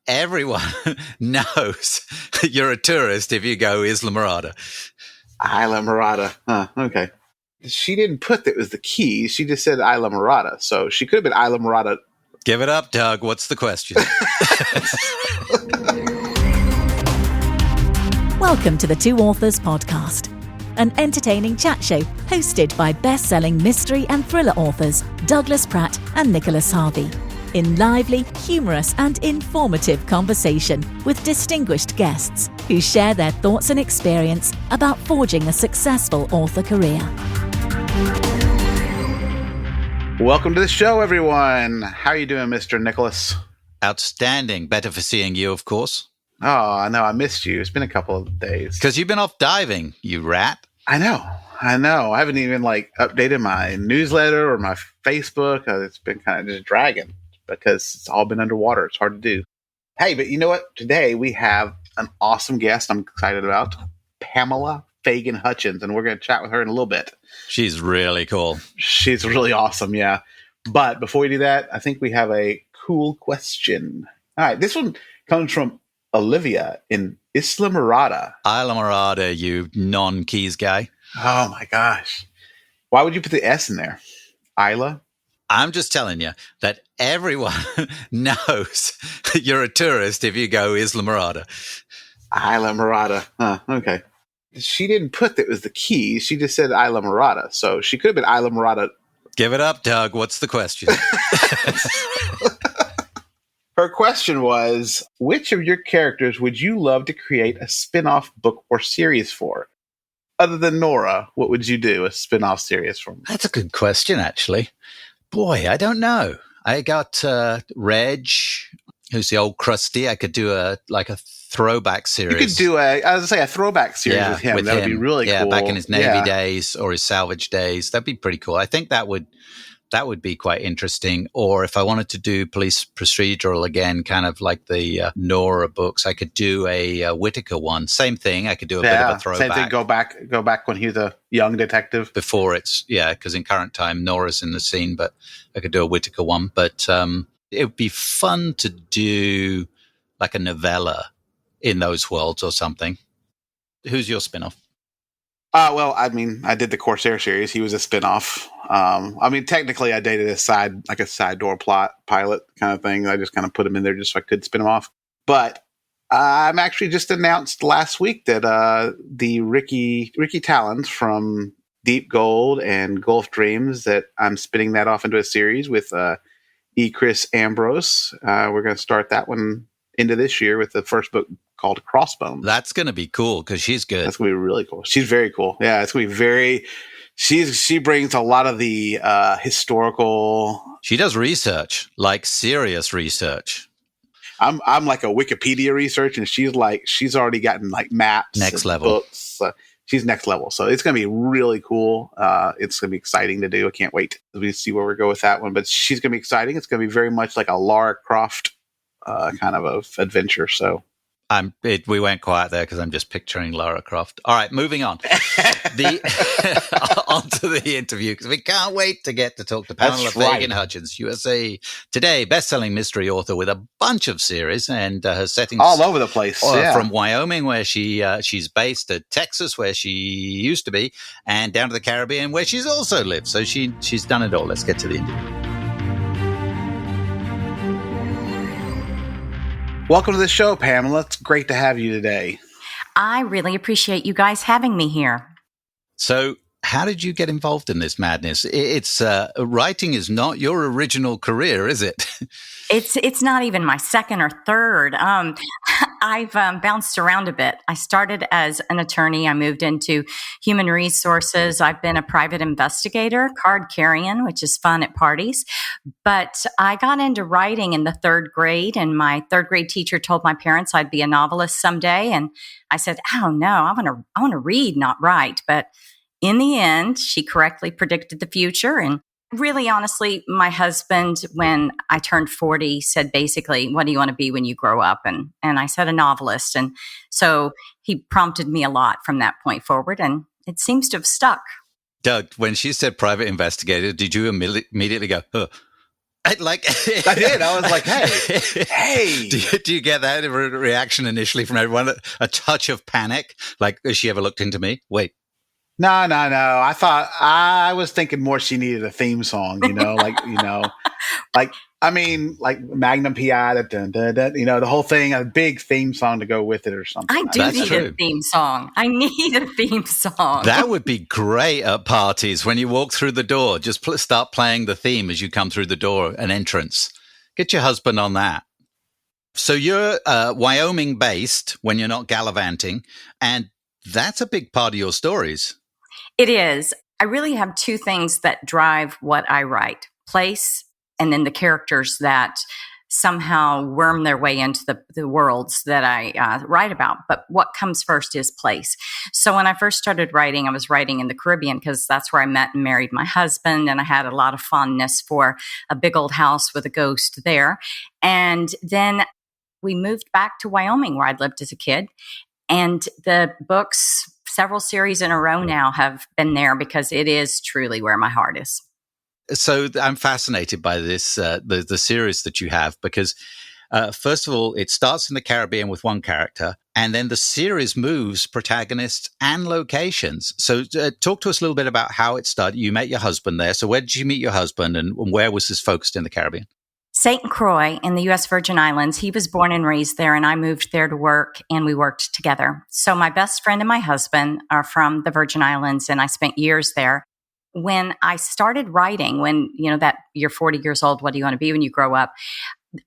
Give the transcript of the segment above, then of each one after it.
everyone knows you're a tourist if you go Isla Morada. Isla Morada. Okay. She didn't put that it was the Keys. She just said Isla Morada. So she could have been Isla Morada. Give it up, Doug. What's the question? Welcome to the Two Authors Podcast, an entertaining chat show hosted by best-selling mystery and thriller authors Douglas Pratt and Nicholas Harvey, in lively, humorous and informative conversation with distinguished guests who share their thoughts and experience about forging a successful author career. Welcome to the show, everyone. How are you doing, Mr. Nicholas? Outstanding. Better for seeing you, of course. Oh, I know. I missed you. It's been a couple of days. Because you've been off diving, you rat. I know. I haven't even updated my newsletter or my Facebook. It's been kind of just dragging because it's all been underwater. It's hard to do. Hey, but you know what? Today we have an awesome guest I'm excited about, Pamela Fagan Hutchins, and we're going to chat with her in a little bit. She's really cool. She's really awesome, yeah. But before we do that, I think we have a cool question. All right, this one comes from Olivia in Isla Morada. Isla Morada, you non-Keys guy. Oh, my gosh. Why would you put the S in there? Isla? I'm just telling you that everyone knows you're a tourist if you go Isla Morada. Isla Morada. Okay. She didn't put that it was the Keys. She just said Isla Morada. So she could have been Isla Morada. Give it up, Doug. What's the question? Her question was, which of your characters would you love to create a spin-off book or series for? Other than Nora, what would you do a spin-off series for? That's a good question, actually. Boy, I don't know. I got Reg, who's the old crusty. I could do a throwback series. You could do a throwback series with him. That would be really cool. Yeah, back in his Navy days or his salvage days. That'd be pretty cool. I think that would be quite interesting. Or if I wanted to do police procedural again, kind of like the Nora books, I could do a Whitaker one. Same thing. I could do a bit of a throwback. Same thing. Go back when he was a young detective. Before because in current time, Nora's in the scene, but I could do a Whitaker one. But it would be fun to do like a novella in those worlds or something. Who's your spin-off? Well, I mean, I did the Corsair series. He was a spin-off. Technically I dated a side door plot pilot kind of thing. I just kind of put him in there just so I could spin him off. But I'm actually just announced last week that the Ricky Talons from Deep Gold and Gulf Dreams, that I'm spinning that off into a series with E. Chris Ambrose. We're going to start that one into this year with the first book called Crossbones. That's going to be cool because she's good. That's going to be really cool. She's very cool. Yeah, it's going to be very... She brings a lot of the historical... She does research, like serious research. I'm like a Wikipedia research, and she's already gotten like maps, next level books. She's next level, so it's going to be really cool. It's going to be exciting to do. I can't wait to see where we go with that one. But she's going to be exciting. It's going to be very much like a Lara Croft kind of adventure. So. We went quiet there because I'm just picturing Lara Croft. All right, moving on. Onto the interview, because we can't wait to get to talk to Pamela Fagan Hutchins, USA Today best-selling mystery author with a bunch of series, and her settings all over the place. From Wyoming, where she's based, to Texas, where she used to be, and down to the Caribbean, where she's also lived. So she's done it all. Let's get to the interview. Welcome to the show, Pamela. It's great to have you today. I really appreciate you guys having me here. So how did you get involved in this madness? It's writing is not your original career, is it? It's not even my second or third. I've bounced around a bit. I started as an attorney. I moved into human resources. I've been a private investigator, card carrying, which is fun at parties. But I got into writing in the third grade, and my third grade teacher told my parents I'd be a novelist someday. And I said, "Oh no, I want to read, not write." But in the end, she correctly predicted the future. And really, honestly, my husband, when I turned 40, said basically, "What do you want to be when you grow up?" And I said, "A novelist." And so he prompted me a lot from that point forward, and it seems to have stuck. Doug, when she said private investigator, did you immediately go, huh? I like. I did. I was like, hey. Do you get that reaction initially from everyone? A touch of panic? Like, has she ever looked into me? Wait. No. I was thinking more she needed a theme song, like Magnum PI, the whole thing, a big theme song to go with it or something. I do need a theme song. I need a theme song. That would be great at parties when you walk through the door. Just start playing the theme as you come through the door, an entrance. Get your husband on that. So you're Wyoming based when you're not gallivanting, and that's a big part of your stories. It is. I really have two things that drive what I write: place, and then the characters that somehow worm their way into the worlds that I write about. But what comes first is place. So when I first started writing, I was writing in the Caribbean because that's where I met and married my husband. And I had a lot of fondness for a big old house with a ghost there. And then we moved back to Wyoming where I'd lived as a kid. And the books, several series in a row now, have been there because it is truly where my heart is. So I'm fascinated by this, the series that you have, because first of all, it starts in the Caribbean with one character, and then the series moves protagonists and locations. So talk to us a little bit about how it started. You met your husband there. So where did you meet your husband, and where was this focused in the Caribbean? St. Croix in the U.S. Virgin Islands. He was born and raised there, and I moved there to work, and we worked together. So my best friend and my husband are from the Virgin Islands, and I spent years there. When I started writing, when, that you're 40 years old, what do you want to be when you grow up?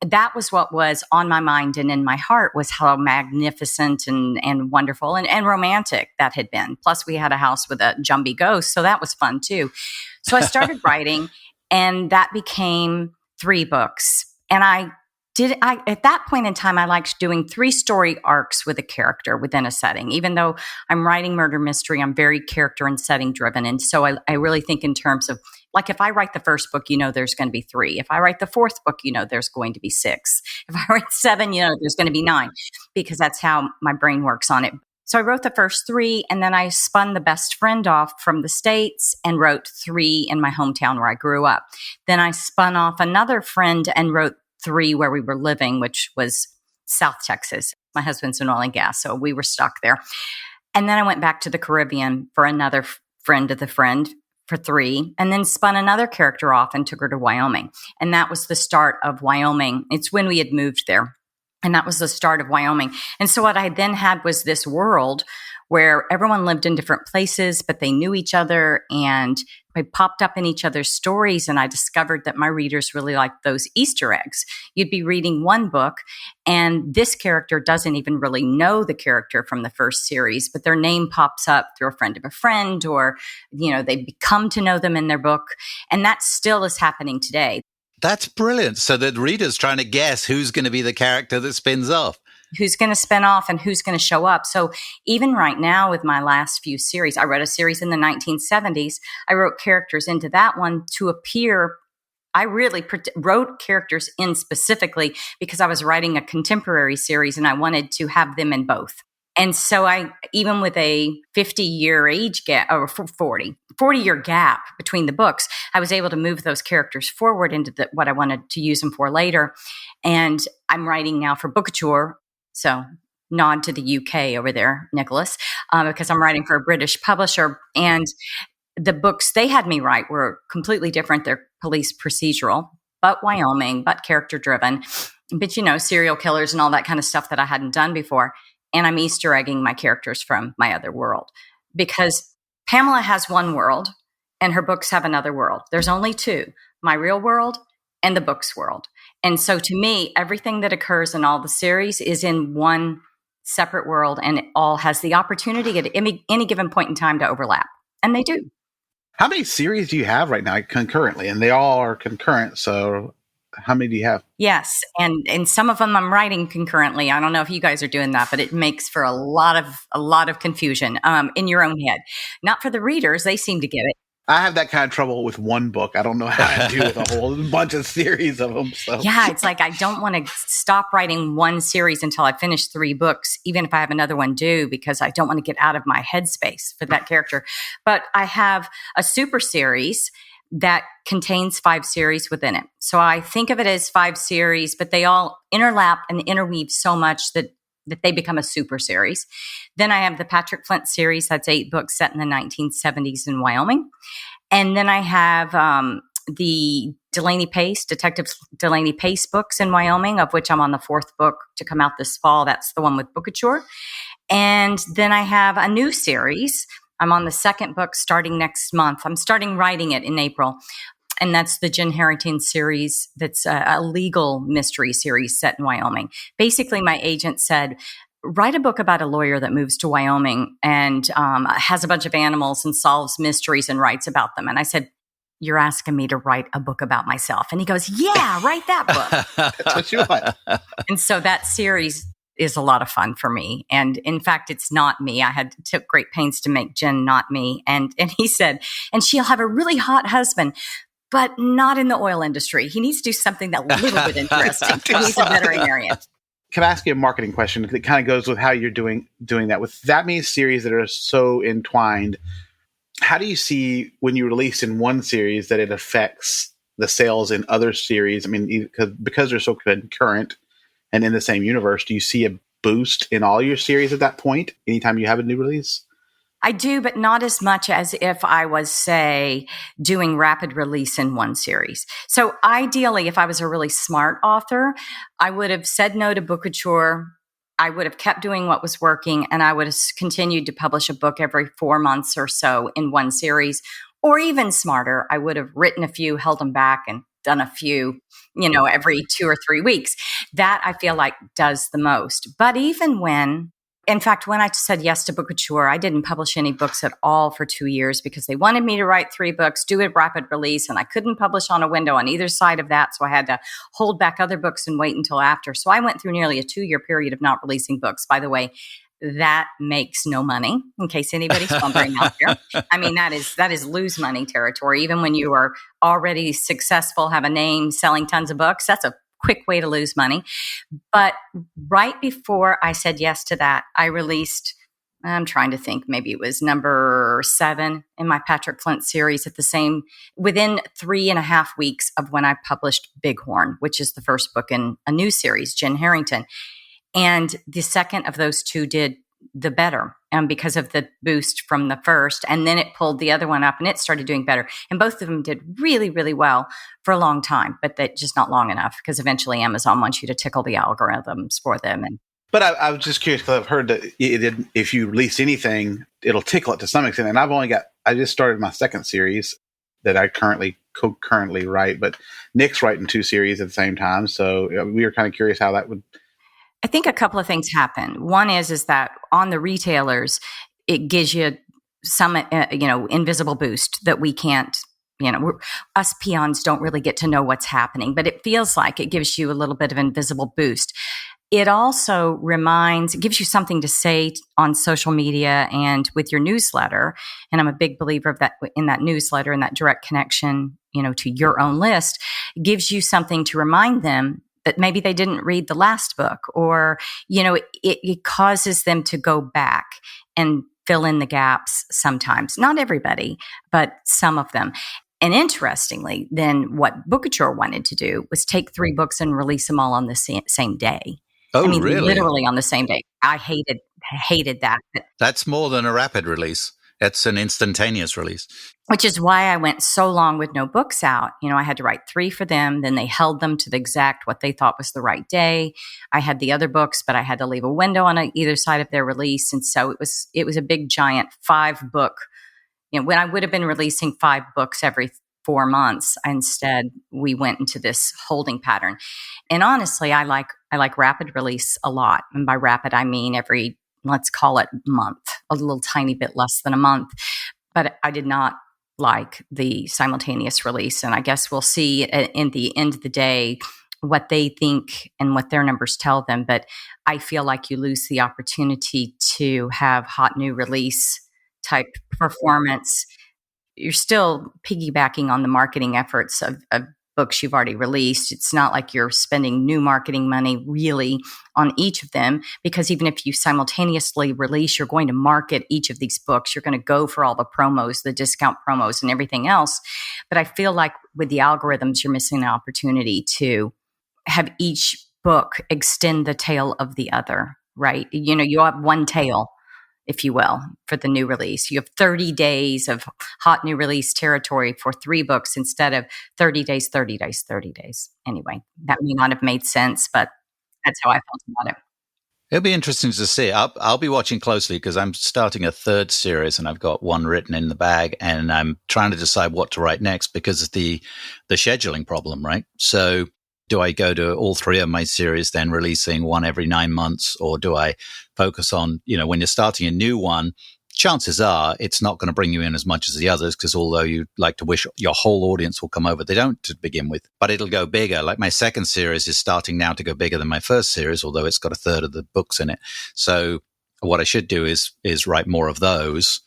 That was what was on my mind and in my heart, was how magnificent and wonderful and romantic that had been. Plus, we had a house with a jumbie ghost, so that was fun too. So I started writing, and that became 3 books. And at that point in time, I liked doing 3 story arcs with a character within a setting. Even though I'm writing murder mystery, I'm very character and setting driven. And so I really think in terms of, like, if I write the first book, there's going to be 3. If I write the 4th book, there's going to be 6. If I write 7, there's going to be 9, because that's how my brain works on it. So I wrote the first 3, and then I spun the best friend off from the States and wrote 3 in my hometown where I grew up. Then I spun off another friend and wrote 3 where we were living, which was South Texas. My husband's in oil and gas, so we were stuck there. And then I went back to the Caribbean for another friend of the friend for 3, and then spun another character off and took her to Wyoming. And that was the start of Wyoming. It's when we had moved there. And that was the start of Wyoming. And so what I then had was this world where everyone lived in different places, but they knew each other, and they popped up in each other's stories. And I discovered that my readers really liked those Easter eggs. You'd be reading one book, and this character doesn't even really know the character from the first series, but their name pops up through a friend of a friend, or, they become to know them in their book. And that still is happening today. That's brilliant. So the reader's trying to guess who's going to be the character that spins off. Who's going to spin off and who's going to show up. So even right now with my last few series, I wrote a series in the 1970s. I wrote characters into that one to appear. I really wrote characters in specifically because I was writing a contemporary series and I wanted to have them in both. And so even with a 50-year age gap, or 40-year gap between the books, I was able to move those characters forward into what I wanted to use them for later. And I'm writing now for Bookouture. So nod to the UK over there, Nicholas, because I'm writing for a British publisher. And the books they had me write were completely different. They're police procedural, but Wyoming, but character driven, but serial killers and all that kind of stuff that I hadn't done before. And I'm Easter egging my characters from my other world, because Pamela has one world and her books have another world. There's only 2, my real world and the book's world. And so to me, everything that occurs in all the series is in one separate world, and it all has the opportunity at any given point in time to overlap. And they do. How many series do you have right now concurrently? And they all are concurrent. So how many do you have? Yes. And some of them I'm writing concurrently. I don't know if you guys are doing that, but it makes for a lot of confusion in your own head. Not for the readers. They seem to get it. I have that kind of trouble with one book. I don't know how to do with a whole bunch of series of them. So. Yeah, it's like I don't want to stop writing one series until I finish 3 books, even if I have another one due, because I don't want to get out of my headspace for that character. But I have a super series that contains 5 series within it. So I think of it as 5 series, but they all interlap and interweave so much that they become a super series. Then I have the Patrick Flint series. That's 8 books set in the 1970s in Wyoming. And then I have the Detective Delaney Pace books in Wyoming, of which I'm on the 4th book to come out this fall. That's the one with Bookouture. And then I have a new series. I'm on the 2nd book starting next month. I'm starting writing it in April. And that's the Jen Harrington series. That's a legal mystery series set in Wyoming. Basically, my agent said, write a book about a lawyer that moves to Wyoming and has a bunch of animals and solves mysteries and writes about them. And I said, you're asking me to write a book about myself. And he goes, yeah, write that book. That's what you want. And so that series is a lot of fun for me. And in fact, it's not me. I took great pains to make Jen not me. And he said, and she'll have a really hot husband, but not in the oil industry. He needs to do something that little bit interesting. He's a veterinarian. Can I ask you a marketing question that kind of goes with how you're doing that? With that many series that are so entwined, how do you see when you release in one series that it affects the sales in other series? I mean, because they're so concurrent and in the same universe, do you see a boost in all your series at that point, anytime you have a new release? I do, but not as much as if I was, say, doing rapid release in one series. So ideally, if I was a really smart author, I would have said no to Bookouture. I would have kept doing what was working, and I would have continued to publish a book every 4 months or so in one series. Or even smarter, I would have written a few, held them back, and done a few, every 2 or 3 weeks. That I feel like does the most. But even when I said yes to Bookouture, I didn't publish any books at all for 2 years because they wanted me to write 3 books, do a rapid release, and I couldn't publish on a window on either side of that. So I had to hold back other books and wait until after. So I went through nearly a 2-year period of not releasing books. By the way, that makes no money, in case anybody's wondering out there. I mean, that is lose money territory. Even when you are already successful, have a name, selling tons of books, that's a quick way to lose money. But right before I said yes to that, I released, I'm trying to think, maybe it was number 7 in my Patrick Flint series within 3.5 weeks of when I published Bighorn, which is the first book in a new series, Jen Harrington. And the second of those 2 did the better because of the boost from the first. And then it pulled the other one up and it started doing better. And both of them did really, really well for a long time, but that just not long enough because eventually Amazon wants you to tickle the algorithms for them. But I was just curious because I've heard that if you release anything, it'll tickle it to some extent. And I just started my 2nd series that I currently write, but Nick's writing 2 series at the same time. So we were kind of curious how that would. I think a couple of things happen. One is that on the retailers, it gives you some, invisible boost that we can't, us peons don't really get to know what's happening, but it feels like it gives you a little bit of invisible boost. It also gives you something to say on social media and with your newsletter. And I'm a big believer of that in that newsletter and that direct connection, to your own list. It gives you something to remind them that maybe they didn't read the last book, or, it causes them to go back and fill in the gaps sometimes. Not everybody, but some of them. And interestingly, then what Bookouture wanted to do was take 3 books and release them all on the same day. Oh, really? Literally on the same day. I hated that. That's more than a rapid release. It's an instantaneous release. Which is why I went so long with no books out. I had to write 3 for them. Then they held them to the exact what they thought was the right day. I had the other books, but I had to leave a window on either side of their release. And so it was a big giant 5-book. When I would have been releasing 5 books every 4 months, instead we went into this holding pattern. And honestly, I like rapid release a lot. And by rapid, I mean every, let's call it month, a little tiny bit less than a month. But I did not like the simultaneous release. And I guess we'll see in the end of the day what they think and what their numbers tell them. But I feel like you lose the opportunity to have hot new release type performance. You're still piggybacking on the marketing efforts of books you've already released. It's not like you're spending new marketing money really on each of them, because even if you simultaneously release, you're going to market each of these books. You're going to go for all the promos, the discount promos and everything else. But I feel like with the algorithms, you're missing the opportunity to have each book extend the tail of the other, right? You know, you have one tail, if you will, for the new release. You have 30 days of hot new release territory for 3 books instead of 30 days, 30 days, 30 days. Anyway, that may not have made sense, but that's how I felt about it. It'll be interesting to see. I'll be watching closely because I'm starting a 3rd series and I've got 1 written in the bag, and I'm trying to decide what to write next because of the scheduling problem, right? So do I go to all 3 of my series, then releasing 1 every 9 months? Or do I focus on, when you're starting a new one, chances are it's not going to bring you in as much as the others, because although you like to wish your whole audience will come over, they don't to begin with, but it'll go bigger. Like my 2nd series is starting now to go bigger than my 1st series, although it's got 1/3 of the books in it. So what I should do is write more of those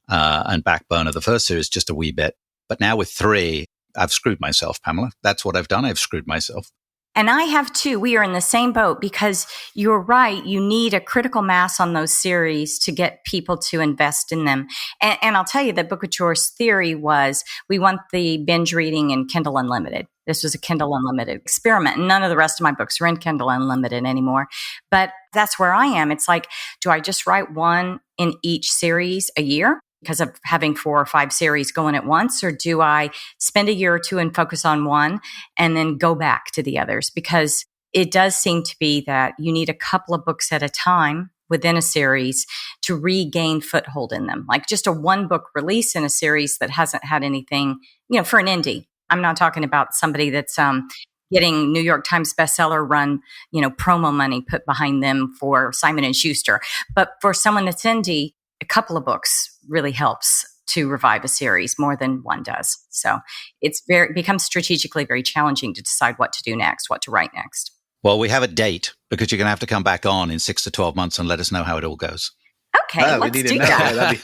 and backbone of the 1st series just a wee bit. But now with 3, I've screwed myself, Pamela. That's what I've done. I've screwed myself. And I have too. We are in the same boat, because you're right. You need a critical mass on those series to get people to invest in them. And I'll tell you, the Book of Chores theory was we want the binge reading in Kindle Unlimited. This was a Kindle Unlimited experiment. And none of the rest of my books are in Kindle Unlimited anymore. But that's where I am. It's like, do I just write 1 in each series a year because of having 4 or 5 series going at once? Or do I spend a year or 2 and focus on 1 and then go back to the others? Because it does seem to be that you need a couple of books at a time within a series to regain foothold in them. Like just a 1-book release in a series that hasn't had anything, for an indie. I'm not talking about somebody that's getting New York Times bestseller run, promo money put behind them for Simon and Schuster. But for someone that's indie, a couple of books really helps to revive a series more than 1 does. So it becomes strategically very challenging to decide what to do next, what to write next. Well, we have a date, because you're going to have to come back on in 6 to 12 months and let us know how it all goes. Okay, let's do that.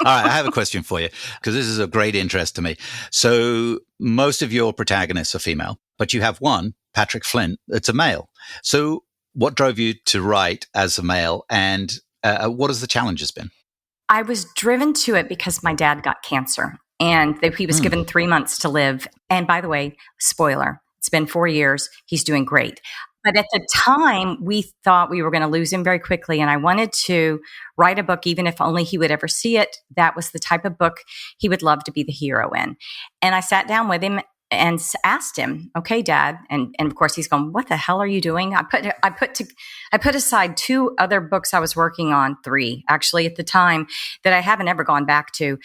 All right, I have a question for you, because this is of great interest to me. So most of your protagonists are female, but you have one, Patrick Flint, that's a male. So what drove you to write as a male, and what has the challenges been? I was driven to it because my dad got cancer, and he was given 3 months to live. And by the way, spoiler, it's been 4 years. He's doing great. But at the time, we thought we were going to lose him very quickly. And I wanted to write a book, even if only he would ever see it. That was the type of book he would love to be the hero in. And I sat down with him and asked him, okay, Dad. And of course he's going, what the hell are you doing? I put aside 2 other books I was working on, 3 actually at the time, that I haven't ever gone back to.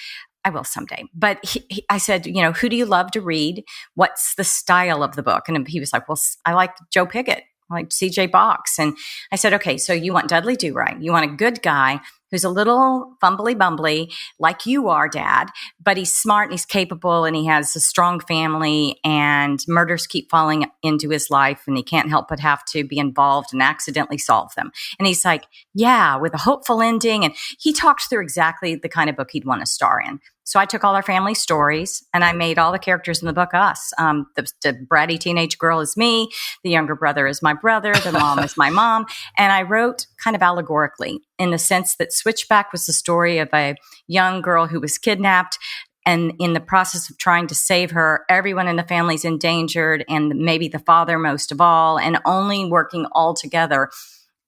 I will someday. But I said, who do you love to read? What's the style of the book? And he was like, well, I like Joe Piggott. I like C.J. Box. And I said, okay, so you want Dudley Do-Right. You want a good guy who's a little fumbly bumbly like you are, Dad, but he's smart and he's capable and he has a strong family, and murders keep falling into his life and he can't help but have to be involved and accidentally solve them. And he's like, yeah, with a hopeful ending. And he talked through exactly the kind of book he'd want to star in. So I took all our family stories and I made all the characters in the book us. The bratty teenage girl is me. The younger brother is my brother. The mom is my mom. And I wrote kind of allegorically, in the sense that Switchback was the story of a young girl who was kidnapped. And in the process of trying to save her, everyone in the family's endangered, and maybe the father most of all, and only working all together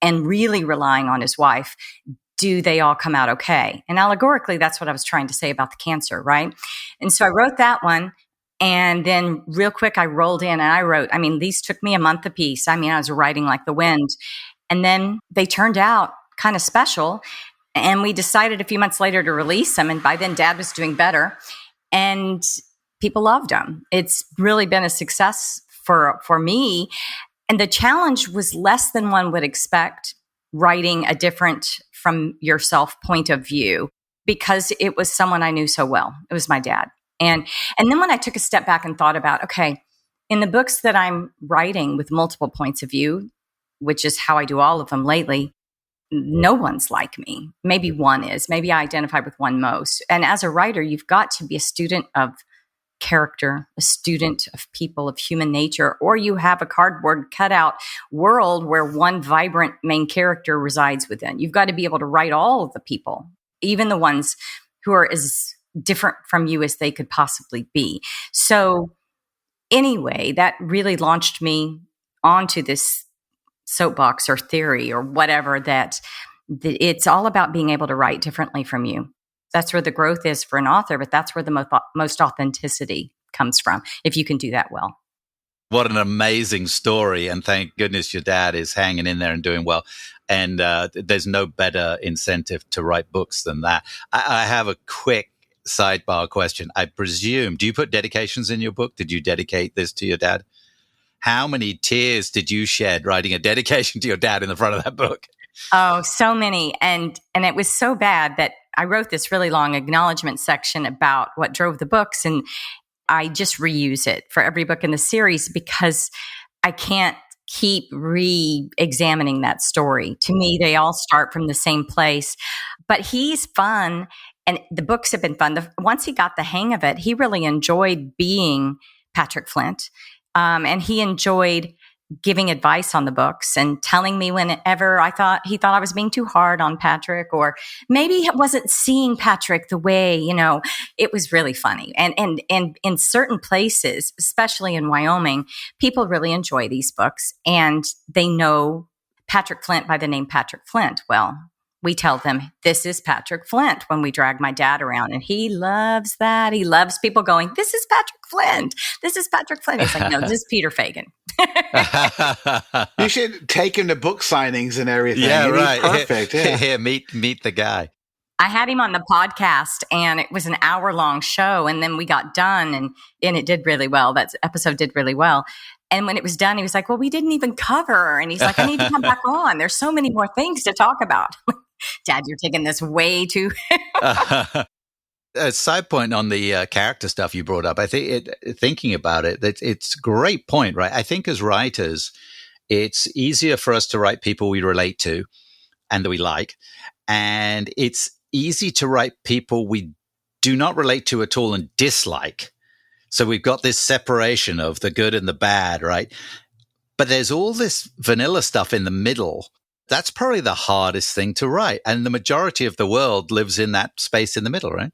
and really relying on his wife. Do they all come out okay? And allegorically, that's what I was trying to say about the cancer, right? And so I wrote that one. And then real quick, I rolled in and I wrote, these took me a month apiece. I was writing like the wind. And then they turned out kind of special. And we decided a few months later to release them. And by then, Dad was doing better. And people loved them. It's really been a success for me. And the challenge was less than one would expect, writing a different from yourself point of view, because it was someone I knew so well. It was my dad. And then when I took a step back and thought about, okay, in the books that I'm writing with multiple points of view, which is how I do all of them lately, no one's like me. Maybe one is. Maybe I identify with one most. And as a writer, you've got to be a student of character, a student of people, of human nature, or you have a cardboard cutout world where one vibrant main character resides within. You've got to be able to write all of the people, even the ones who are as different from you as they could possibly be. So anyway, that really launched me onto this soapbox or theory or whatever, that it's all about being able to write differently from you. That's where the growth is for an author, but that's where the most authenticity comes from, if you can do that well. What an amazing story. And thank goodness your dad is hanging in there and doing well. And there's no better incentive to write books than that. I have a quick sidebar question. I presume, do you put dedications in your book? Did you dedicate this to your dad? How many tears did you shed writing a dedication to your dad in the front of that book? Oh, so many. And it was so bad that I wrote this really long acknowledgement section about what drove the books, and I just reuse it for every book in the series because I can't keep re-examining that story. To me, they all start from the same place. But he's fun, and the books have been fun. Once he got the hang of it, he really enjoyed being Patrick Flint, and he enjoyed giving advice on the books and telling me whenever he thought I was being too hard on Patrick, or maybe it wasn't seeing Patrick the way, it was really funny. And in certain places, especially in Wyoming, people really enjoy these books and they know Patrick Flint by the name Patrick Flint. Well, we tell them, this is Patrick Flint when we drag my dad around. And he loves that. He loves people going, this is Patrick Flint. This is Patrick Flint. He's like, no, this is Peter Fagan. You should take him to book signings and everything. Yeah, right. Perfect. Here, meet the guy. I had him on the podcast and it was an hour-long show. And then we got done and it did really well. That episode did really well. And when it was done, he was like, well, we didn't even cover. And he's like, I need to come back on. There's so many more things to talk about. Dad, you're taking this way too. A side point on the character stuff you brought up. I think thinking about it, it's a great point, right? I think as writers, it's easier for us to write people we relate to and that we like. And it's easy to write people we do not relate to at all and dislike. So we've got this separation of the good and the bad, right? But there's all this vanilla stuff in the middle. That's probably the hardest thing to write. And the majority of the world lives in that space in the middle, right?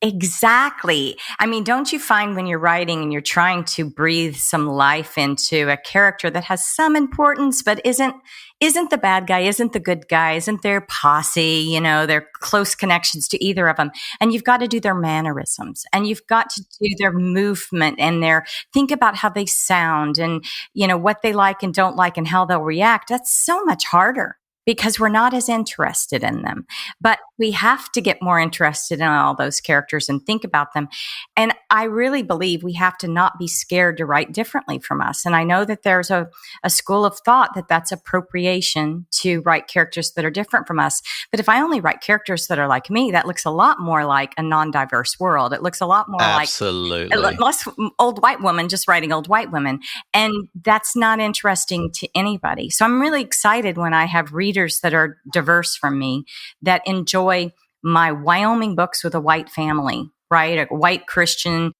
Exactly. I mean, don't you find when you're writing and you're trying to breathe some life into a character that has some importance, but isn't the bad guy, isn't the good guy, isn't their posse, their close connections to either of them. And you've got to do their mannerisms and you've got to do their movement and think about how they sound and, what they like and don't like and how they'll react. That's so much harder because we're not as interested in them. But we have to get more interested in all those characters and think about them. And I really believe we have to not be scared to write differently from us. And I know that there's a school of thought that's appropriation to write characters that are different from us. But if I only write characters that are like me, that looks a lot more like a non-diverse world. It looks a lot more Absolutely. like less old white woman just writing old white women. And that's not interesting to anybody. So I'm really excited when I have readers that are diverse from me that enjoy my Wyoming books with a white family, right? A white Christian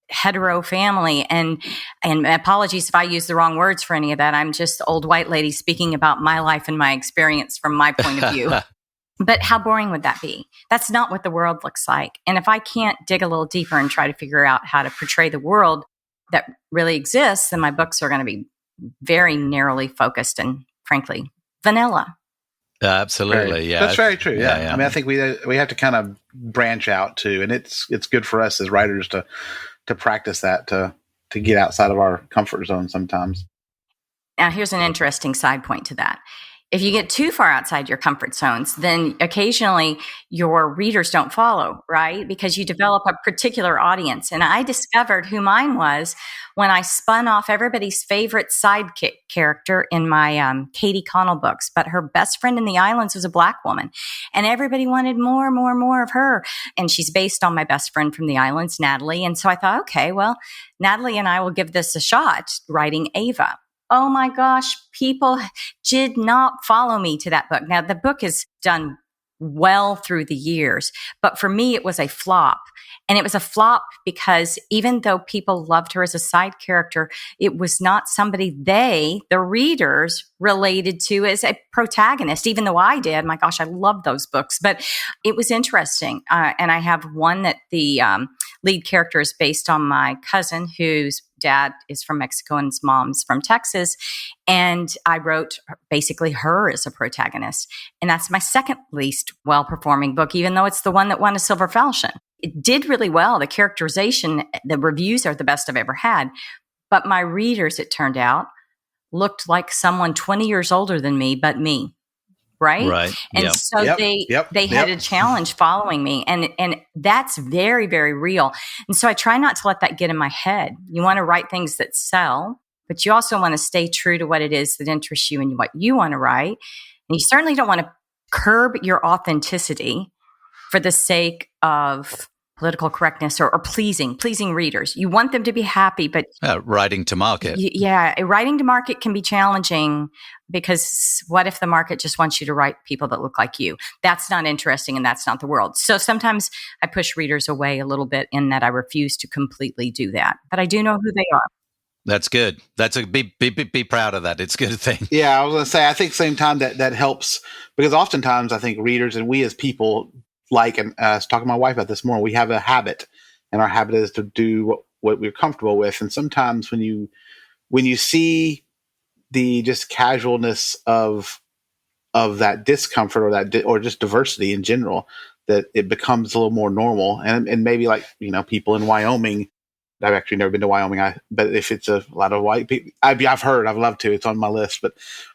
hetero family. And apologies if I use the wrong words for any of that. I'm just old white lady speaking about my life and my experience from my point of view. But how boring would that be? That's not what the world looks like. And if I can't dig a little deeper and try to figure out how to portray the world that really exists, then my books are going to be very narrowly focused and frankly, vanilla. Absolutely, yeah. That's very true. Yeah. Yeah. I mean, I think we have to kind of branch out too, and it's good for us as writers to practice that to get outside of our comfort zone sometimes. Now, here's an interesting side point to that. If you get too far outside your comfort zones, then occasionally your readers don't follow, right? Because you develop a particular audience. And I discovered who mine was when I spun off everybody's favorite sidekick character in my Katie Connell books. But her best friend in the islands was a Black woman. And everybody wanted more of her. And she's based on my best friend from the islands, Natalie. And so I thought, okay, well, Natalie and I will give this a shot, writing Ava. Oh my gosh, people did not follow me to that book. Now, the book has done well through the years. But for me, it was a flop. And it was a flop because even though people loved her as a side character, it was not somebody the readers, related to as a protagonist, even though I did. My gosh, I love those books. But it was interesting. And I have one that the lead character is based on my cousin, whose dad is from Mexico and his mom's from Texas. And I wrote basically her as a protagonist. And that's my second least well-performing book, even though it's the one that won a Silver Falchion. It did really well. The characterization, the reviews are the best I've ever had. But my readers, it turned out, looked like someone 20 years older than me, but me. Right. And Yep. so they had a challenge following me. And that's very, very real. And so I try not to let that get in my head. You want to write things that sell, but you also want to stay true to what it is that interests you and what you want to write. And you certainly don't want to curb your authenticity for the sake of political correctness or pleasing readers. You want them to be happy, but writing to market. Writing to market can be challenging because what if the market just wants you to write people that look like you? That's not interesting and that's not the world. So sometimes I push readers away a little bit in that I refuse to completely do that, but I do know who they are. That's good. That's be proud of that. It's a good thing. Yeah, I was going to say, I think same time that helps, because oftentimes I think readers and we as people, and I was talking to my wife about this morning, we have a habit, and our habit is to do what we're comfortable with. And sometimes when you see the just casualness of that discomfort or just diversity in general, that it becomes a little more normal. And maybe people in Wyoming, I've actually never been to Wyoming, but if it's a lot of white people, I've loved to, it's on my list,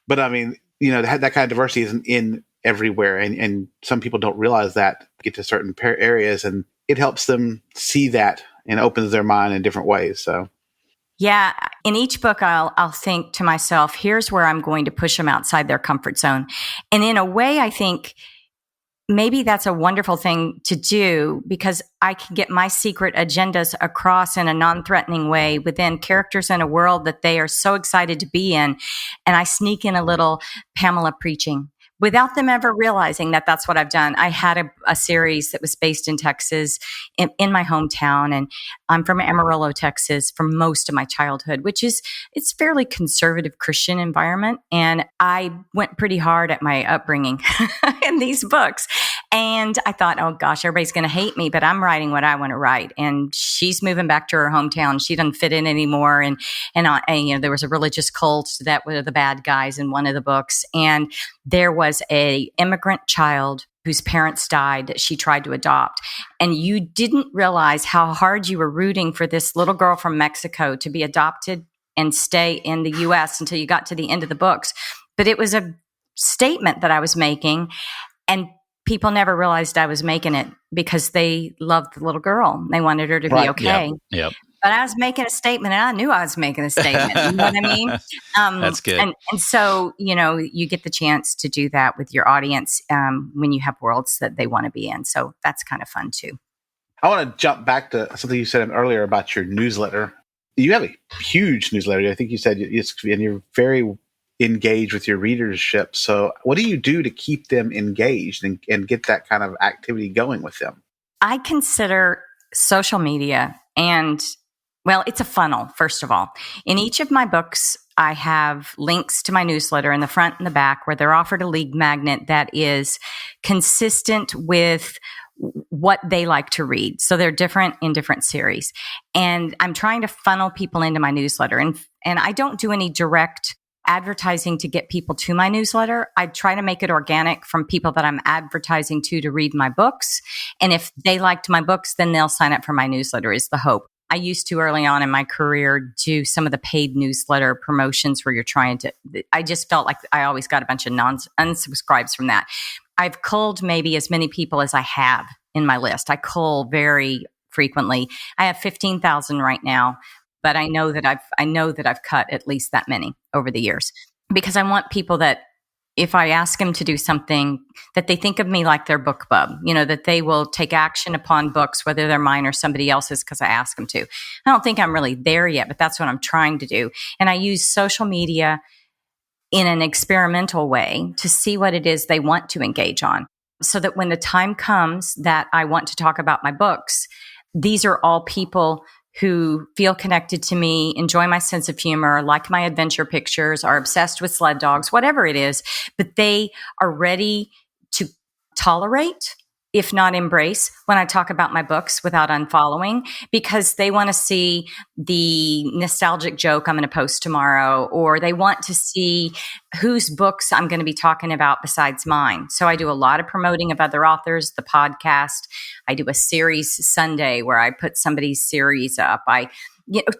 but I mean, that kind of diversity isn't in everywhere. And some people don't realize that, get to certain areas, and it helps them see that and opens their mind in different ways. So. Yeah. In each book, I'll think to myself, here's where I'm going to push them outside their comfort zone. And in a way, I think maybe that's a wonderful thing to do because I can get my secret agendas across in a non-threatening way within characters in a world that they are so excited to be in. And I sneak in a little Pamela preaching without them ever realizing that that's what I've done. I had a series that was based in Texas, in my hometown, and I'm from Amarillo, Texas, for most of my childhood, it's fairly conservative Christian environment. And I went pretty hard at my upbringing in these books. And I thought, oh gosh, everybody's going to hate me, but I'm writing what I want to write. And she's moving back to her hometown. She doesn't fit in anymore. And there was a religious cult that were the bad guys in one of the books. And there was a immigrant child whose parents died that she tried to adopt. And you didn't realize how hard you were rooting for this little girl from Mexico to be adopted and stay in the U.S. until you got to the end of the books. But it was a statement that I was making, and people never realized I was making it because they loved the little girl. They wanted her to be okay. Yep. But I was making a statement, and I knew I was making a statement. You know what I mean? That's good. And so, you get the chance to do that with your audience when you have worlds that they want to be in. So that's kind of fun too. I want to jump back to something you said earlier about your newsletter. You have a huge newsletter. I think you said and you're very engaged with your readership. So what do you do to keep them engaged and get that kind of activity going with them? I consider social media it's a funnel, first of all. In each of my books, I have links to my newsletter in the front and the back where they're offered a lead magnet that is consistent with what they like to read. So they're different in different series. And I'm trying to funnel people into my newsletter. And I don't do any direct advertising to get people to my newsletter. I try to make it organic from people that I'm advertising to read my books. And if they liked my books, then they'll sign up for my newsletter is the hope. I used to early on in my career do some of the paid newsletter promotions where I just felt like I always got a bunch of unsubscribes from that. I've culled maybe as many people as I have in my list. I cull very frequently. I have 15,000 right now, but I know that I've cut at least that many over the years because I want people that if I ask them to do something, that they think of me like their book bub, that they will take action upon books, whether they're mine or somebody else's, because I ask them to. I don't think I'm really there yet, but that's what I'm trying to do. And I use social media in an experimental way to see what it is they want to engage on. so that when the time comes that I want to talk about my books, these are all people who feel connected to me, enjoy my sense of humor, like my adventure pictures, are obsessed with sled dogs, whatever it is, but they are ready to tolerate, if not embrace, when I talk about my books without unfollowing, because they want to see the nostalgic joke I'm going to post tomorrow, or they want to see whose books I'm going to be talking about besides mine. So I do a lot of promoting of other authors, the podcast. I do a series Sunday where I put somebody's series up.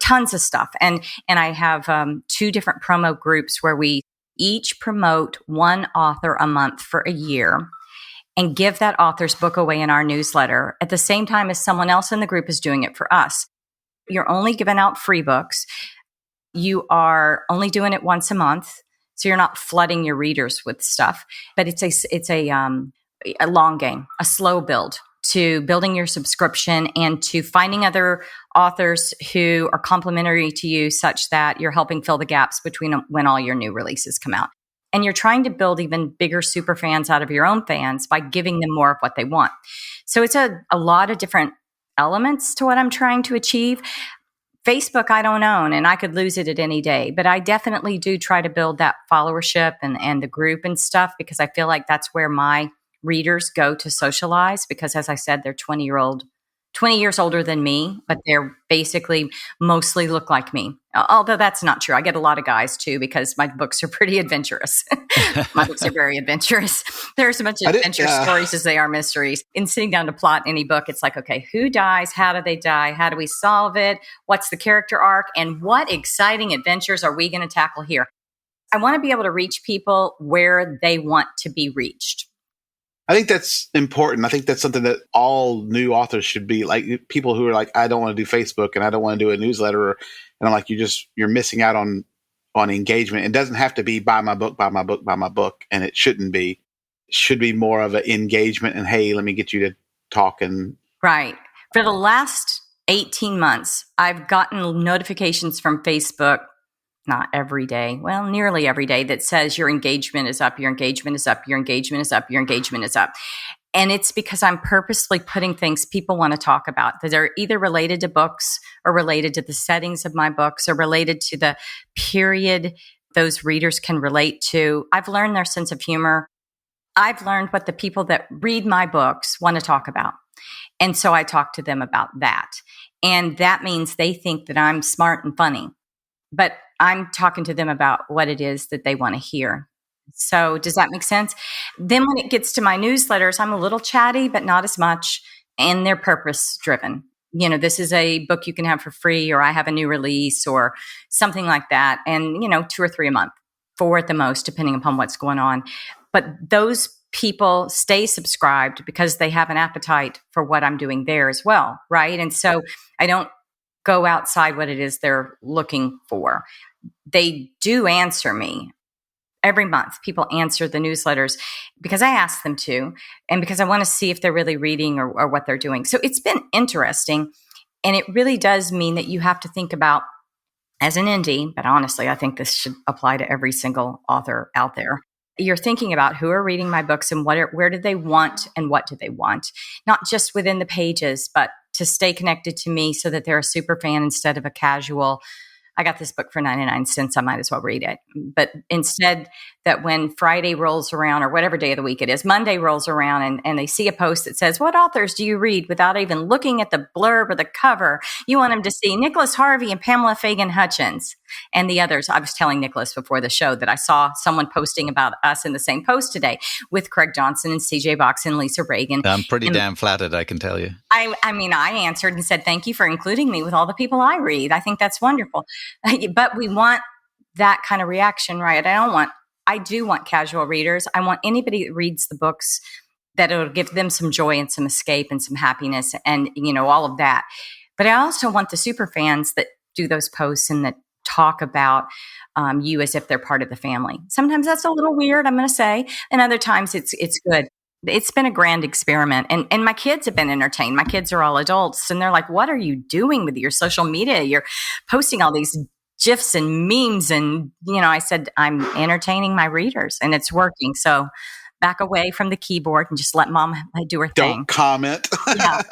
Tons of stuff. And I have 2 different promo groups where we each promote one author a month for a year and give that author's book away in our newsletter at the same time as someone else in the group is doing it for us. You're only giving out free books. You are only doing it once a month, so you're not flooding your readers with stuff. But it's a long game, a slow build to building your subscription and to finding other authors who are complementary to you, such that you're helping fill the gaps between when all your new releases come out. And you're trying to build even bigger super fans out of your own fans by giving them more of what they want. So it's a lot of different elements to what I'm trying to achieve. Facebook, I don't own, and I could lose it at any day, but I definitely do try to build that followership and the group and stuff, because I feel like that's where my readers go to socialize, because as I said, they're 20 years older than me, but they're basically mostly look like me. Although that's not true. I get a lot of guys too, because my books are pretty adventurous. My books are very adventurous. There's as much adventure stories as they are mysteries. In sitting down to plot any book, it's like, okay, who dies? How do they die? How do we solve it? What's the character arc? And what exciting adventures are we going to tackle here? I want to be able to reach people where they want to be reached. I think that's important. I think that's something that all new authors should be like. People who are like, I don't want to do Facebook and I don't want to do a newsletter. And I'm like, you're missing out on engagement. It doesn't have to be buy my book. And it shouldn't be. It should be more of an engagement and, hey, let me get you to talk. And right. For the last 18 months, I've gotten notifications from Facebook, not every day, well, nearly every day, that says your engagement is up, your engagement is up, your engagement is up, your engagement is up. And it's because I'm purposely putting things people want to talk about that are either related to books or related to the settings of my books or related to the period those readers can relate to. I've learned their sense of humor. I've learned what the people that read my books want to talk about. And so I talk to them about that. And that means they think that I'm smart and funny. But I'm talking to them about what it is that they want to hear. So does that make sense? Then when it gets to my newsletters, I'm a little chatty, but not as much. And they're purpose driven. This is a book you can have for free, or I have a new release or something like that. And, 2 or 3 a month, 4 at the most, depending upon what's going on. But those people stay subscribed because they have an appetite for what I'm doing there as well. Right. And so I don't go outside what it is they're looking for. They do answer me every month. People answer the newsletters because I ask them to, and because I want to see if they're really reading or what they're doing. So it's been interesting. And it really does mean that you have to think about, as an indie, but honestly, I think this should apply to every single author out there. You're thinking about who are reading my books and where do they want and what do they want? Not just within the pages, but to stay connected to me so that they're a super fan instead of a casual, I got this book for 99 cents, I might as well read it. But instead, that when Friday rolls around, or whatever day of the week it is, Monday rolls around and they see a post that says, what authors do you read, without even looking at the blurb or the cover? You want them to see Nicholas Harvey and Pamela Fagan Hutchins and the others. I was telling Nicholas before the show that I saw someone posting about us in the same post today with Craig Johnson and CJ Box and Lisa Reagan. I'm pretty damn flattered, I can tell you. I mean, I answered and said, thank you for including me with all the people I read. I think that's wonderful. But we want that kind of reaction, right? I do want casual readers. I want anybody that reads the books that it'll give them some joy and some escape and some happiness and, all of that. But I also want the super fans that do those posts and that talk about you as if they're part of the family. Sometimes that's a little weird, I'm going to say. And other times it's good. It's been a grand experiment. And my kids have been entertained. My kids are all adults. And they're like, what are you doing with your social media? You're posting all these GIFs and memes. And, I said, I'm entertaining my readers and it's working. So back away from the keyboard and just let mom do her thing. Don't comment. Yeah.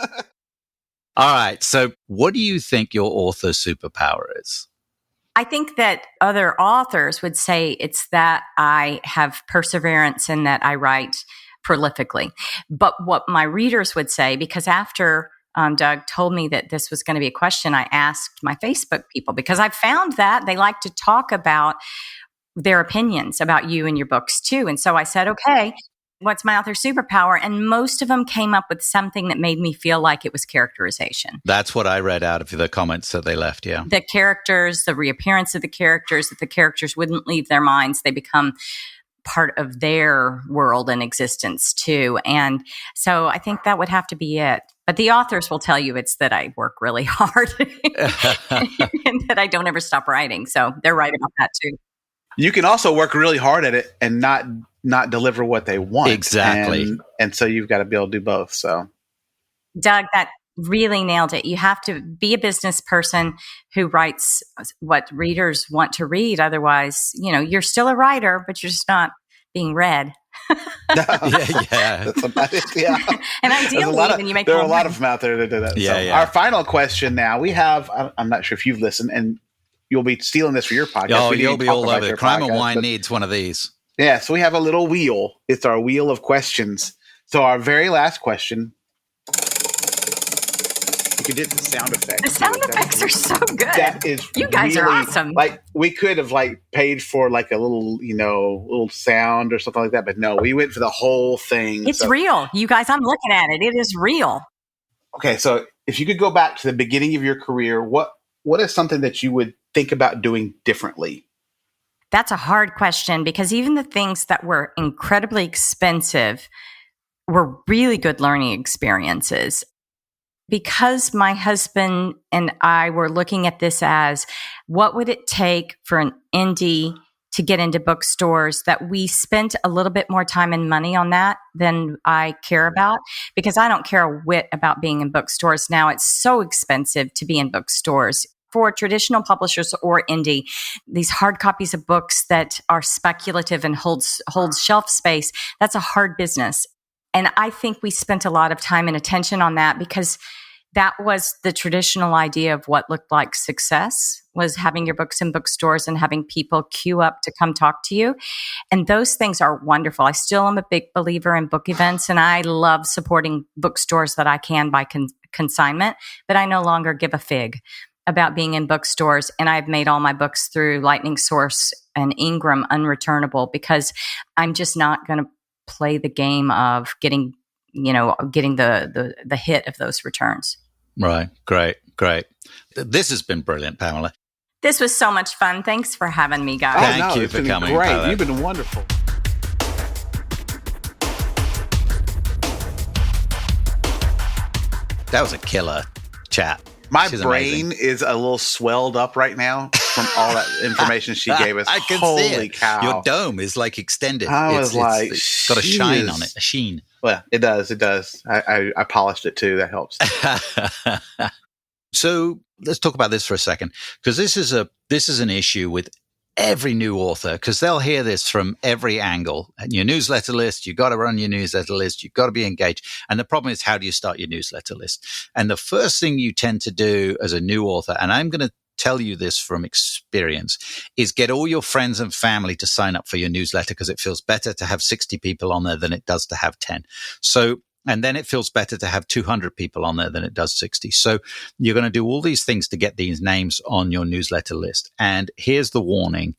All right. So what do you think your author superpower is? I think that other authors would say it's that I have perseverance and that I write prolifically. But what my readers would say, because after Doug told me that this was going to be a question, I asked my Facebook people, because I found that they like to talk about their opinions about you and your books too. And so I said, okay, what's my author superpower? And most of them came up with something that made me feel like it was characterization. That's what I read out of the comments that they left, yeah. The characters, the reappearance of the characters, that the characters wouldn't leave their minds. They become part of their world and existence too. And so I think that would have to be it. But the authors will tell you it's that I work really hard and that I don't ever stop writing. So they're right about that too. You can also work really hard at it and not deliver what they want. Exactly. And so you've got to be able to do both. So Doug, that really nailed it. You have to be a business person who writes what readers want to read. Otherwise, you're still a writer, but you're just not being read. Yeah. That's about it. Yeah. And ideally, when you make there are a lot of them out there that do that. Yeah, so yeah. Our final question now, we have, I'm not sure if you've listened, and you'll be stealing this for your podcast. Oh, you'll be all over it. Crime and Wine needs one of these. Yeah, so we have a little wheel. It's our wheel of questions. So our very last question, you could do the sound effects. The sound effects are so good. That is, you guys are awesome. Like we could have paid for like a little, little sound or something like that, but no, we went for the whole thing. It's real, you guys. I'm looking at it. It is real. Okay, so if you could go back to the beginning of your career, what is something that you would think about doing differently? That's a hard question, because even the things that were incredibly expensive were really good learning experiences. Because my husband and I were looking at this as, what would it take for an indie to get into bookstores, that we spent a little bit more time and money on that than I care about, because I don't care a whit about being in bookstores now. It's so expensive to be in bookstores. For traditional publishers or indie, these hard copies of books that are speculative and holds shelf space, that's a hard business. And I think we spent a lot of time and attention on that, because that was the traditional idea of what looked like success, was having your books in bookstores and having people queue up to come talk to you. And those things are wonderful. I still am a big believer in book events, and I love supporting bookstores that I can by consignment, but I no longer give a fig about being in bookstores. And I've made all my books through Lightning Source and Ingram unreturnable, because I'm just not going to play the game of getting the hit of those returns. Right. Great. This has been brilliant, Pamela. This was so much fun. Thanks for having me, guys. Thank you for coming. Great. Pamela. You've been wonderful. That was a killer chat. My She's brain amazing. is a little swelled up right now from all that information she gave us. I can Holy see it. cow. Your dome is like extended. I was it's got a shine on it, a sheen. Well, it does. I polished it too. That helps. So let's talk about this for a second, because this is an issue with every new author, because they'll hear this from every angle. And your newsletter list, you've got to run your newsletter list, you've got to be engaged. And the problem is, how do you start your newsletter list? And the first thing you tend to do as a new author, and I'm going to tell you this from experience, is get all your friends and family to sign up for your newsletter, because it feels better to have 60 people on there than it does to have 10. And then it feels better to have 200 people on there than it does 60. So you're going to do all these things to get these names on your newsletter list. And here's the warning.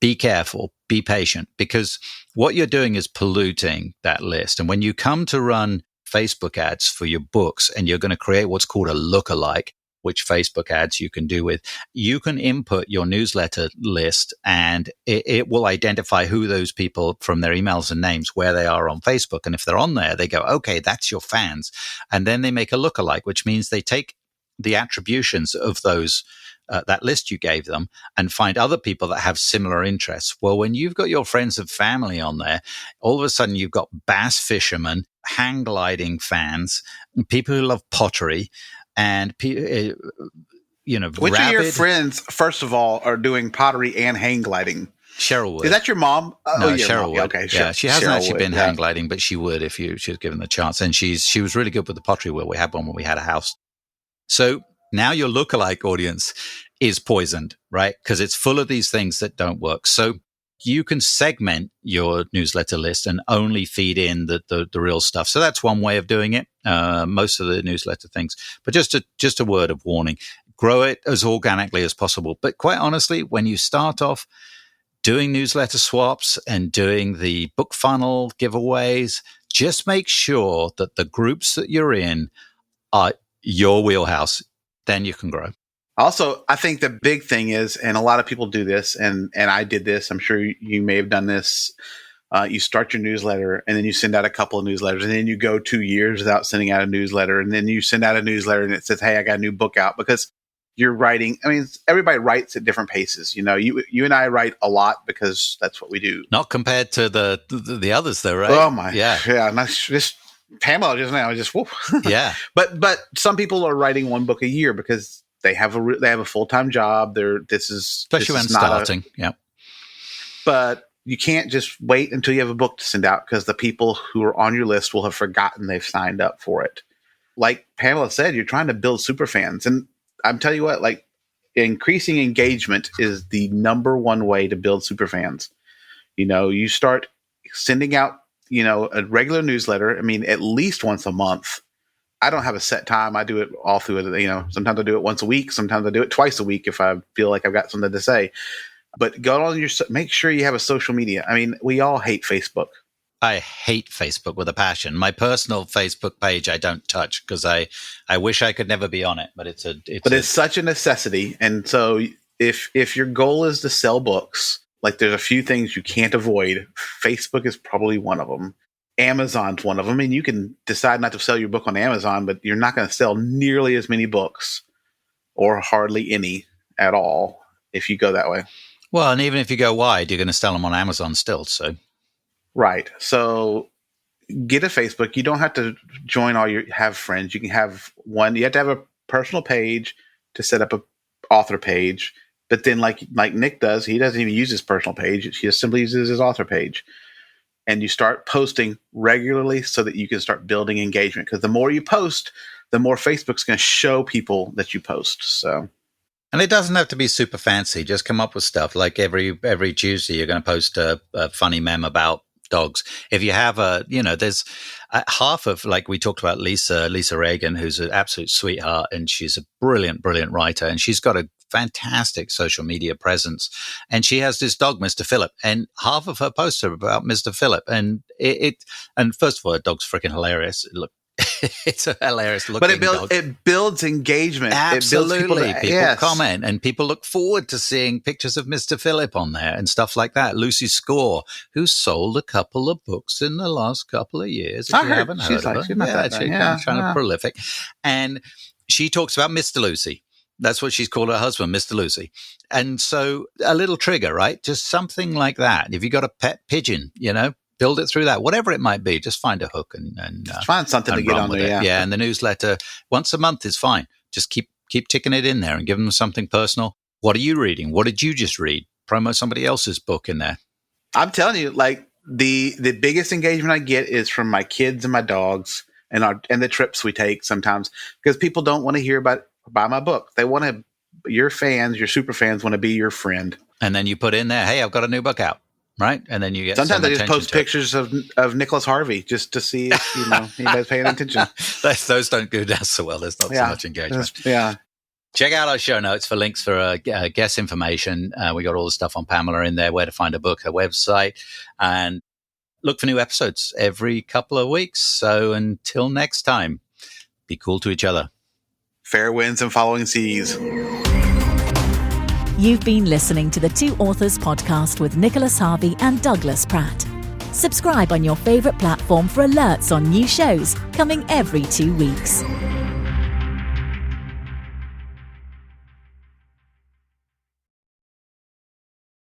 Be careful, be patient, because what you're doing is polluting that list. And when you come to run Facebook ads for your books, and you're going to create what's called a lookalike, which Facebook ads you can do with, you can input your newsletter list, and it will identify who those people from their emails and names, where they are on Facebook. And if they're on there, they go, okay, that's your fans. And then they make a lookalike, which means they take the attributions of those, that list you gave them, and find other people that have similar interests. Well, when you've got your friends and family on there, all of a sudden you've got bass fishermen, hang gliding fans, people who love pottery, and Which of your friends, first of all, are doing pottery and hang gliding? Cheryl would. Is that your mom? No, Cheryl would. Okay, yeah, she hasn't Cheryl actually been would, hang gliding, but she would if she was given the chance. And she was really good with the pottery wheel. We had one when we had a house. So now your lookalike audience is poisoned, right? Because it's full of these things that don't work. So you can segment your newsletter list and only feed in the real stuff. So that's one way of doing it. Most of the newsletter things, but just a word of warning: grow it as organically as possible. But quite honestly, when you start off doing newsletter swaps and doing the book funnel giveaways, just make sure that the groups that you're in are your wheelhouse. Then you can grow. Also, I think the big thing is, and a lot of people do this, and I did this, I'm sure you may have done this. You start your newsletter and then you send out a couple of newsletters, and then you go 2 years without sending out a newsletter. And then you send out a newsletter and it says, hey, I got a new book out, because you're writing. I mean, everybody writes at different paces. You know, you and I write a lot because that's what we do. Not compared to the others though, right? Oh my. Yeah. Yeah. And that's just Pamela just now. Just whoop. Yeah. But some people are writing one book a year because they have a full-time job. Especially when starting. Yeah. But you can't just wait until you have a book to send out, because the people who are on your list will have forgotten they've signed up for it. Like Pamela said, you're trying to build super fans. And I'm telling you what, like, increasing engagement is the number one way to build super fans. You know, you start sending out, a regular newsletter. I mean, at least once a month. I don't have a set time. I do it all through it. Sometimes I do it once a week. Sometimes I do it twice a week if I feel like I've got something to say. But make sure you have a social media. I mean, we all hate Facebook. I hate Facebook with a passion. My personal Facebook page I don't touch because I wish I could never be on it. But it's such a necessity. And so if your goal is to sell books, like, there's a few things you can't avoid. Facebook is probably one of them. Amazon's one of them. I mean, you can decide not to sell your book on Amazon, but you're not going to sell nearly as many books, or hardly any at all, if you go that way. Well, and even if you go wide, you're going to sell them on Amazon still. So, right. So get a Facebook. You don't have to have friends. You can have one. You have to have a personal page to set up a author page. But then like Nick does, he doesn't even use his personal page. He just simply uses his author page. And you start posting regularly so that you can start building engagement. Because the more you post, the more Facebook's going to show people that you post. So, and it doesn't have to be super fancy. Just come up with stuff. Like every Tuesday, you're going to post a funny meme about dogs. If you have there's half of, like we talked about Lisa Reagan, who's an absolute sweetheart, and she's a brilliant writer, and she's got a fantastic social media presence, and she has this dog, Mr. Philip, and half of her posts are about Mr. Philip, and and first of all, the dog's freaking hilarious. Look, it's a hilarious looking dog. It builds engagement. Absolutely. People comment, and people look forward to seeing pictures of Mr. Philip on there and stuff like that. Lucy Score, who sold a couple of books in the last couple of years. If you haven't heard of her. She's kind of prolific. And she talks about Mr. Lucy. That's what she's called her husband, Mr. Lucy. And so a little trigger, right? Just something like that. If you got a pet pigeon, build it through that, whatever it might be. Just find a hook and find something to get on there. Yeah. And the newsletter once a month is fine. Just keep ticking it in there and give them something personal. What are you reading? What did you just read? Promote somebody else's book in there. I'm telling you, like, the biggest engagement I get is from my kids and my dogs and the trips we take sometimes, because people don't want to hear about buy my book. They want to, your super fans want to be your friend. And then you put in there, hey, I've got a new book out, right? And then you get sometimes they just post pictures of Nicholas Harvey just to see if, anybody's paying attention. Those don't go down so well. There's not so much engagement. Yeah. Check out our show notes for links for guest information. We got all the stuff on Pamela in there, where to find a book, her website, and look for new episodes every couple of weeks. So until next time, be cool to each other. Fair winds and following seas. You've been listening to the Two Authors podcast with Nicholas Harvey and Douglas Pratt. Subscribe on your favourite platform for alerts on new shows coming every 2 weeks.